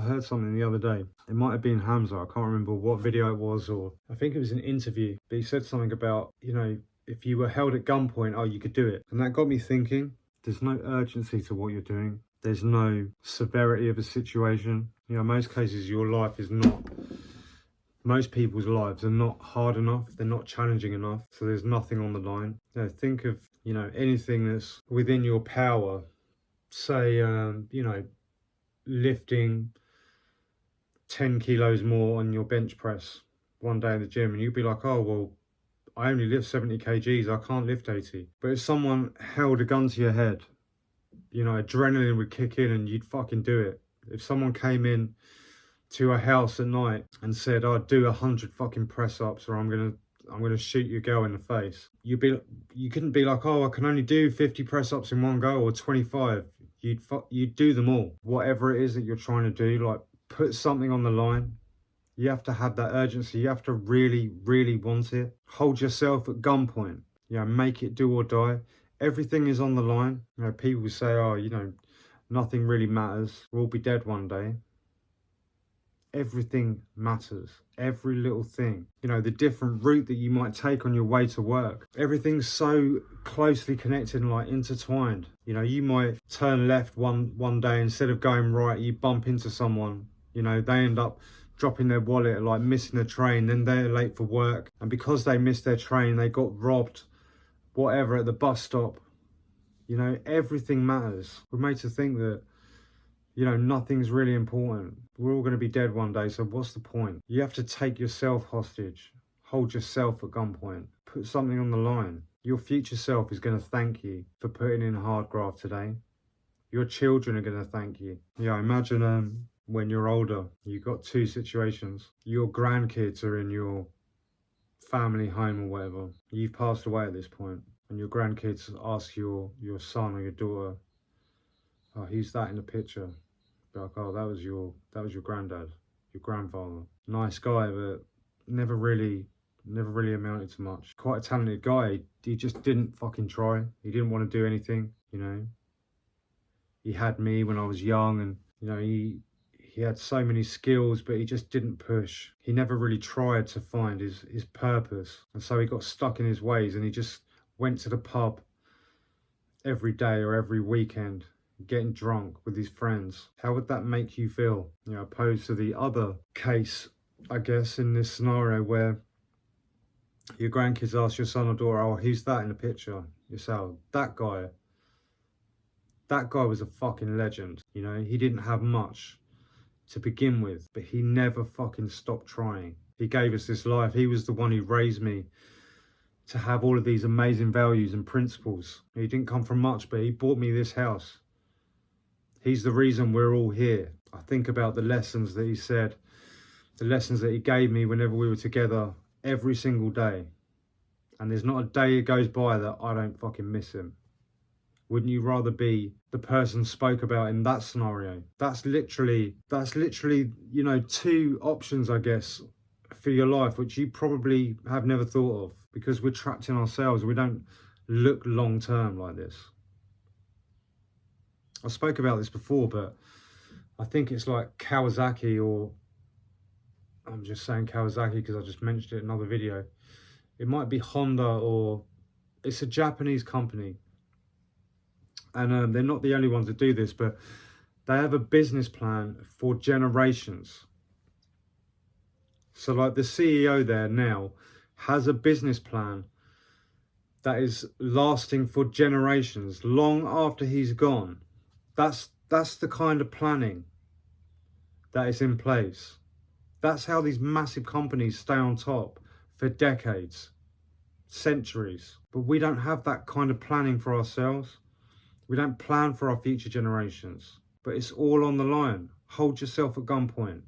heard something the other day. It might have been Hamza. I can't remember what video it was, or I think it was an interview. But he said something about, you know, if you were held at gunpoint, oh, you could do it. And that got me thinking, there's no urgency to what you're doing. There's no severity of a situation. You know, in most cases, your life is not, most people's lives are not hard enough. They're not challenging enough. So there's nothing on the line. You know, think of, you know, anything that's within your power. Say, you know, lifting 10 kilos more on your bench press one day in the gym, and you'd be like, oh, well, I only lift 70 kgs, I can't lift 80. But if someone held a gun to your head, you know, adrenaline would kick in and you'd fucking do it. If someone came in to a house at night and said, oh, do 100 fucking press ups or I'm gonna shoot your girl in the face, you couldn't be like, oh, I can only do 50 press ups in one go or 25. You'd do them all. Whatever it is that you're trying to do, like, put something on the line. You have to have that urgency. You have to really, really want it. Hold yourself at gunpoint. You know, make it do or die. Everything is on the line. You know, people say, oh, you know, nothing really matters. We'll all be dead one day. Everything matters. Every little thing. You know, the different route that you might take on your way to work. Everything's so closely connected and like intertwined. You know, you might turn left one day, instead of going right, you bump into someone. You know, they end up dropping their wallet or like missing the train, then they're late for work. And because they missed their train, they got robbed, whatever, at the bus stop. You know, everything matters. We're made to think that, you know, nothing's really important. We're all going to be dead one day, so what's the point? You have to take yourself hostage. Hold yourself at gunpoint. Put something on the line. Your future self is going to thank you for putting in hard graft today. Your children are going to thank you. Yeah, imagine when you're older, you've got two situations. Your grandkids are in your family home or whatever. You've passed away at this point, and your grandkids ask your son or your daughter, oh, who's that in the picture? Be like, oh, that was your granddad, your grandfather. Nice guy, but never really amounted to much. Quite a talented guy. He just didn't fucking try. He didn't want to do anything, you know. He had me when I was young, and, you know, he had so many skills, but he just didn't push. He never really tried to find his purpose. And so he got stuck in his ways, and he just went to the pub every day or every weekend, getting drunk with his friends. How would that make you feel? You know, opposed to the other case, I guess, in this scenario where your grandkids ask your son or daughter, oh, who's that in the picture? You say, oh, that guy was a fucking legend. You know, he didn't have much to begin with, but he never fucking stopped trying. He gave us this life. He was the one who raised me to have all of these amazing values and principles. He didn't come from much, but he bought me this house. He's the reason we're all here. I think about the lessons that he said, the lessons that he gave me whenever we were together every single day. And there's not a day that goes by that I don't fucking miss him. Wouldn't you rather be the person spoke about in that scenario? That's literally, you know, two options, I guess, for your life, which you probably have never thought of, because we're trapped in ourselves. We don't look long term like this. I spoke about this before, but I think it's like Kawasaki, or I'm just saying Kawasaki because I just mentioned it in another video. It might be Honda, or it's a Japanese company. And they're not the only ones that do this, but they have a business plan for generations. So like the CEO there now has a business plan that is lasting for generations, long after he's gone. That's the kind of planning that is in place. That's how these massive companies stay on top for decades, centuries. But we don't have that kind of planning for ourselves. We don't plan for our future generations, but it's all on the line. Hold yourself at gunpoint.